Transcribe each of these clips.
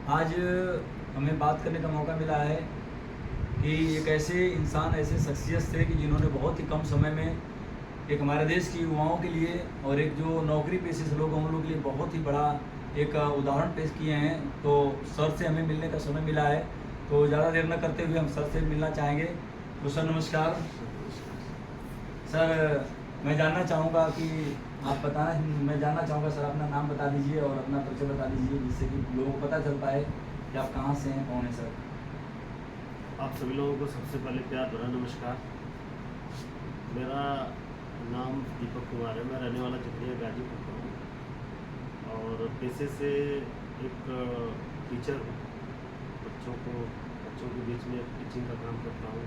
आज हमें बात करने का मौका मिला है कि एक ऐसे इंसान, ऐसे शख्सियत थे कि जिन्होंने बहुत ही कम समय में एक हमारे देश के युवाओं के लिए और एक जो नौकरी पेशे से लोग हैं उन लोगों के लिए बहुत ही बड़ा एक उदाहरण पेश किए हैं। तो सर से हमें मिलने का समय मिला है, तो ज़्यादा देर न करते हुए हम सर से मिलना चाहेंगे। तो सर नमस्कार। सर मैं जानना चाहूँगा कि मैं जानना चाहूँगा सर, अपना नाम बता दीजिए और अपना परिचय बता दीजिए, जिससे कि लोगों को पता चल पाए कि आप कहाँ से हैं, कौन है सर। आप सभी लोगों को सबसे पहले प्यार भरा नमस्कार। मेरा नाम दीपक कुमार है। मैं रहने वाला चकरिया गाजीपुर का हूँ और पेशे से एक टीचर हूँ। बच्चों के बीच में टीचिंग का काम करता हूँ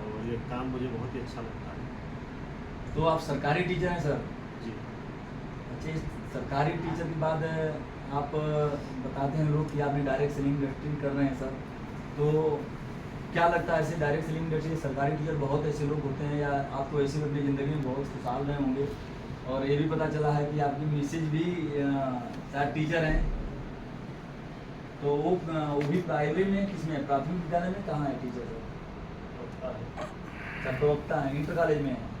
और ये काम मुझे बहुत ही अच्छा लगता है। तो आप सरकारी टीचर हैं सर? जी। अच्छा, इस सरकारी टीचर के बाद आप बताते हैं लोग कि आपने डायरेक्ट सेलिंग इंडस्ट्री कर रहे हैं सर। तो क्या लगता है ऐसे डायरेक्ट सेलिंग इंडस्ट्री सरकारी टीचर बहुत ऐसे लोग होते हैं, या आप तो ऐसे अपनी ज़िंदगी में बहुत खुशहाल रहे होंगे? और ये भी पता चला है कि आपकी मिसेज भी शायद टीचर हैं। तो वो भी प्राइवेट में, किसमें, प्राथमिक विद्यालय में कहाँ है टीचर सर? अच्छा, प्रवक्ता है, इंटर कॉलेज में है।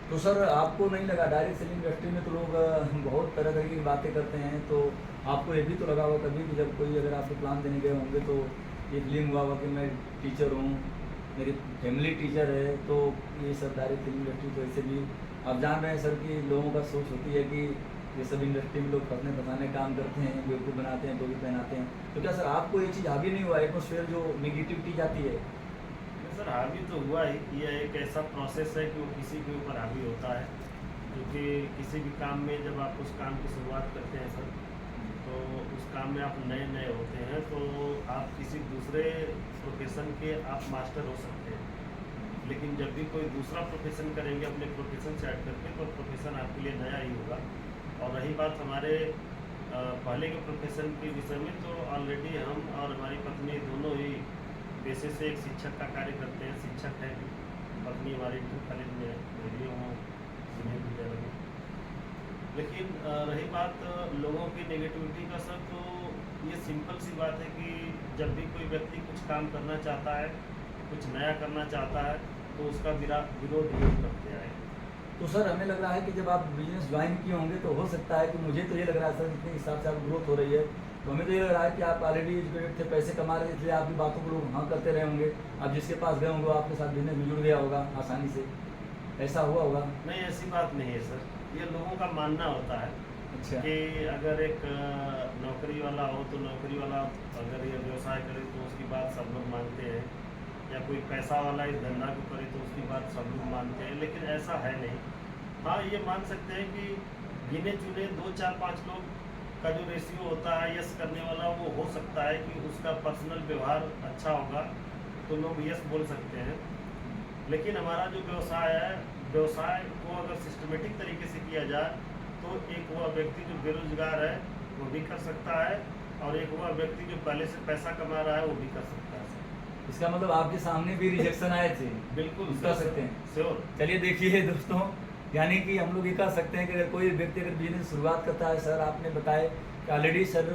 तो सर आपको नहीं लगा डायरेक्ट सेलिंग इंडस्ट्री में तो लोग बहुत तरह तरह की बातें करते हैं, तो आपको ये भी तो लगा होगा कभी कि जब कोई अगर आपको प्लान देने गए होंगे तो ये फीलिंग हुआ होगा कि मैं टीचर हूँ, मेरी फैमिली टीचर है, तो ये सब डायरेक्ट सेलिंग इंडस्ट्री तो ऐसे भी आप जान रहे हैं सर कि लोगों का सोच होती है कि ये सब इंडस्ट्री में लोग फंसने फंसाने काम करते हैं, बेवकूफ़ बनाते हैं, टोपी पहनाते हैं। तो क्या सर आपको ये चीज़ हावी नहीं हुआ, एटमोसफेयर जो निगेटिविटी जाती है? सर हावी तो हुआ ही। यह एक ऐसा प्रोसेस है कि वो किसी के ऊपर हावी होता है, क्योंकि किसी भी काम में जब आप उस काम की शुरुआत करते हैं सर, तो उस काम में आप नए नए होते हैं, तो आप किसी दूसरे प्रोफेशन के आप मास्टर हो सकते हैं। लेकिन जब भी कोई दूसरा प्रोफेशन करेंगे अपने प्रोफेशन से हट करके, तो प्रोफेशन आपके लिए नया ही होगा। और रही बात हमारे पहले के प्रोफेशन के विषय में, तो ऑलरेडी हम और हमारी पत्नी दोनों ही पेशे से एक शिक्षक का कार्य करते हैं। शिक्षक है, पत्नी हमारी इंटर कॉलेज में है, मेरी हूँ सीनियर विद्यालय में। लेकिन रही बात लोगों की नेगेटिविटी का सर, तो ये सिंपल सी बात है कि जब भी कोई व्यक्ति कुछ काम करना चाहता है, कुछ नया करना चाहता है, तो उसका विरोध जरूर करते आए। तो सर हमें लग रहा है कि जब आप बिजनेस ज्वाइन किए होंगे तो हो सकता है कि, मुझे तो ये लग रहा है सर जितने हिसाब से आप ग्रोथ हो रही है, तो हमें तो ये लग रहा है कि आप ऑलरेडी एजुकेटेड थे, पैसे कमा रहे थे, इसलिए आपकी बातों को लोग हाँ करते रहे होंगे। आप जिसके पास गए होंगे वो आपके साथ बिजनेस में जुड़ गया होगा आसानी से, ऐसा हुआ होगा? नहीं, ऐसी बात नहीं है सर। ये लोगों का मानना होता है अच्छा। कि अगर एक नौकरी वाला हो, तो नौकरी वाला अगर ये व्यवसाय करे तो उसकी बात सब लोग मानते हैं, या कोई पैसा वाला इस धंधा को करे तो उसकी बात सब लोग मानते हैं। लेकिन ऐसा है नहीं। हाँ, ये मान सकते हैं कि गिने चुने 2 4 5 लोग का जो रेशियो होता है यस करने वाला, वो हो सकता है कि उसका पर्सनल व्यवहार अच्छा होगा तो लोग यस बोल सकते हैं। लेकिन हमारा जो व्यवसाय है, व्यवसाय को अगर सिस्टमेटिक तरीके से किया जाए, तो एक वह व्यक्ति जो बेरोजगार है वो भी कर सकता है, और एक वह व्यक्ति जो पहले से पैसा कमा रहा है वो भी कर सकता है। इसका मतलब आपके सामने भी रिजेक्शन आए थे? बिल्कुल कर सकते हैं। श्योर। चलिए देखिए दोस्तों, यानी कि हम लोग ये कह सकते हैं कि अगर कोई व्यक्ति अगर बिजनेस शुरुआत करता है, सर आपने बताया कि ऑलरेडी सर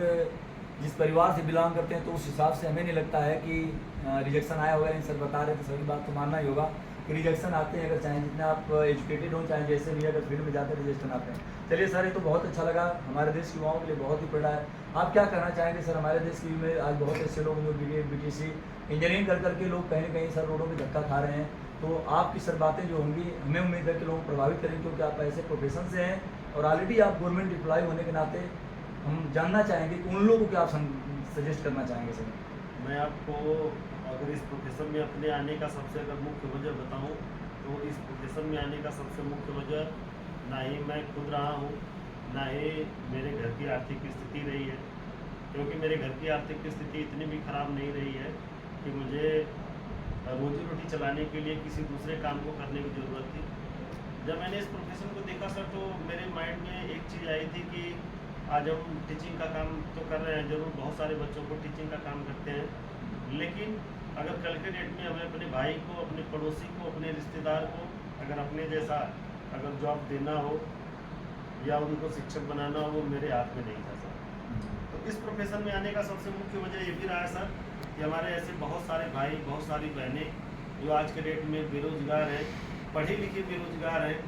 जिस परिवार से बिलोंग करते हैं, तो उस हिसाब से हमें नहीं लगता है कि रिजेक्शन आया होगा। नहीं सर बता रहे थे, सर की बात तो मानना ही होगा कि रिजेक्शन आते हैं, अगर चाहे जितना आप एजुकेटेड हो, चाहे जैसे भी अगर फील्ड में जाते हैं रिजेक्शन आते हैं। चलिए सर, ये तो बहुत अच्छा लगा, हमारे देश के युवाओं के लिए बहुत ही बड़ा है। आप क्या कहना चाहेंगे सर? हमारे देश की में आज बहुत ऐसे लोग जो BTC इंजीनियरिंग कर करके लोग कहीं ना कहीं सर रोडों पर धक्का खा रहे हैं, तो आपकी सर बातें जो होंगी हमें उम्मीद है कि लोग प्रभावित करेंगे, क्योंकि आप ऐसे प्रोफेशन से हैं और ऑलरेडी आप गवर्नमेंट एम्प्लॉय होने के नाते हम जानना चाहेंगे कि उन लोगों को क्या आप सजेस्ट करना चाहेंगे सर? मैं आपको अगर इस प्रोफेशन में अपने आने का सबसे अगर मुख्य वजह बताऊं, तो इस प्रोफेशन में आने का सबसे मुख्य वजह ना ही मैं खुद रहा हूं, ना ही मेरे घर की आर्थिक स्थिति रही है। क्योंकि मेरे घर की आर्थिक स्थिति इतनी भी ख़राब नहीं रही है कि मुझे रोजी रोटी चलाने के लिए किसी दूसरे काम को करने की ज़रूरत थी। जब मैंने इस प्रोफेशन को देखा सर, तो मेरे माइंड में एक चीज़ आई थी कि आज हम टीचिंग का काम तो कर रहे हैं, ज़रूर बहुत सारे बच्चों को टीचिंग का काम करते हैं, लेकिन अगर कल के डेट में हमें अपने भाई को, अपने पड़ोसी को, अपने रिश्तेदार को अगर अपने जैसा अगर जॉब देना हो या उनको शिक्षक बनाना हो, वो मेरे हाथ में नहीं था सर। तो इस प्रोफेशन में आने का सबसे मुख्य वजह ये भी रहा है सर कि हमारे ऐसे बहुत सारे भाई, बहुत सारी बहनें जो आज के डेट में बेरोजगार हैं, पढ़े लिखे बेरोजगार हैं,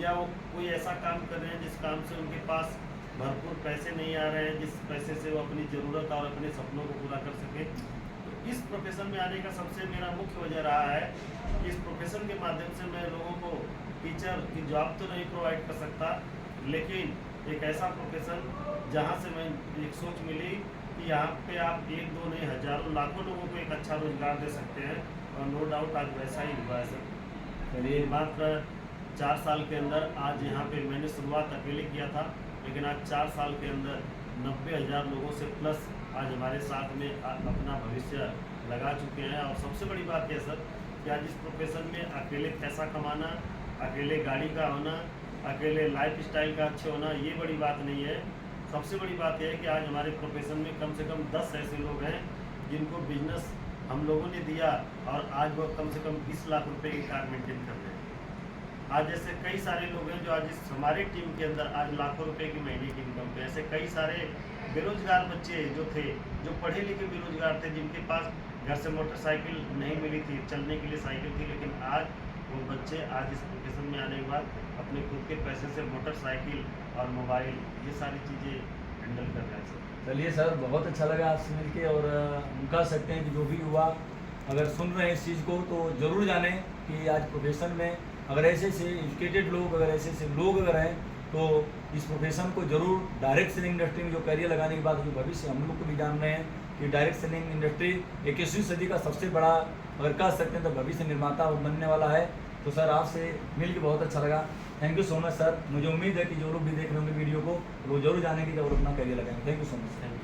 या वो कोई ऐसा काम कर रहे हैं जिस काम से उनके पास भरपूर पैसे नहीं आ रहे हैं, जिस पैसे से वो अपनी ज़रूरत और अपने सपनों को पूरा कर सके। तो इस प्रोफेशन में आने का सबसे मेरा मुख्य वजह रहा है कि इस प्रोफेशन के माध्यम से मैं लोगों को टीचर की जॉब तो नहीं प्रोवाइड कर सकता, लेकिन एक ऐसा प्रोफेशन जहाँ से मैं एक सोच मिली कि यहाँ पे आप एक दो नहीं हजारों लाखों लोगों को एक अच्छा रोजगार दे सकते हैं, और नो डाउट आज वैसा ही हुआ है सर। चलिए मात्र 4 साल के अंदर आज यहाँ पे मैंने शुरुआत अकेले किया था, लेकिन आज 4 साल के अंदर 90,000 लोगों से प्लस आज हमारे साथ में अपना भविष्य लगा चुके हैं। और सबसे बड़ी बात यह सर कि आज इस प्रोफेशन में अकेले पैसा कमाना, अकेले गाड़ी का होना, अकेले लाइफ स्टाइल का अच्छे होना, ये बड़ी बात नहीं है। सबसे बड़ी बात यह है कि आज हमारे प्रोफेशन में कम से कम 10 ऐसे लोग हैं जिनको बिजनेस हम लोगों ने दिया, और आज वो कम से कम 20 लाख रुपए की कार मेंटेन कर रहे हैं। आज ऐसे कई सारे लोग हैं जो आज इस हमारी टीम के अंदर आज लाखों रुपए की महीने की इनकम पे, ऐसे कई सारे बेरोजगार बच्चे जो थे, जो पढ़े लिखे बेरोजगार थे, जिनके पास घर से मोटरसाइकिल नहीं मिली थी, चलने के लिए साइकिल थी, लेकिन आज वो बच्चे आज इस प्रोफेशन में आने के बाद अपने खुद के पैसे से मोटरसाइकिल और मोबाइल ये सारी चीज़ें हैंडल कर रहे हैं सर। चलिए सर, बहुत अच्छा लगा आपसे मिलके, और हम कह सकते हैं कि जो भी युवा अगर सुन रहे हैं इस चीज़ को तो ज़रूर जानें कि आज प्रोफेशन में अगर ऐसे से एजुकेटेड लोग, अगर ऐसे से लोग अगर हैं तो इस प्रोफेशन को ज़रूर डायरेक्ट सेलिंग इंडस्ट्री में जो करियर लगाने के बाद जो भविष्य हम लोग को भी जान रहे हैं कि डायरेक्ट सेलिंग इंडस्ट्री 21वीं सदी का सबसे बड़ा अगर कह सकते हैं तो भविष्य निर्माता बनने वाला है। तो सर आपसे मिल के बहुत अच्छा लगा, thank you so much sir. मुझे उम्मीद है कि जो लोग भी देख रहे होंगे वीडियो को वो जरूर जानेंगे कि और अपना करियर लगाएंगे। Thank you so much.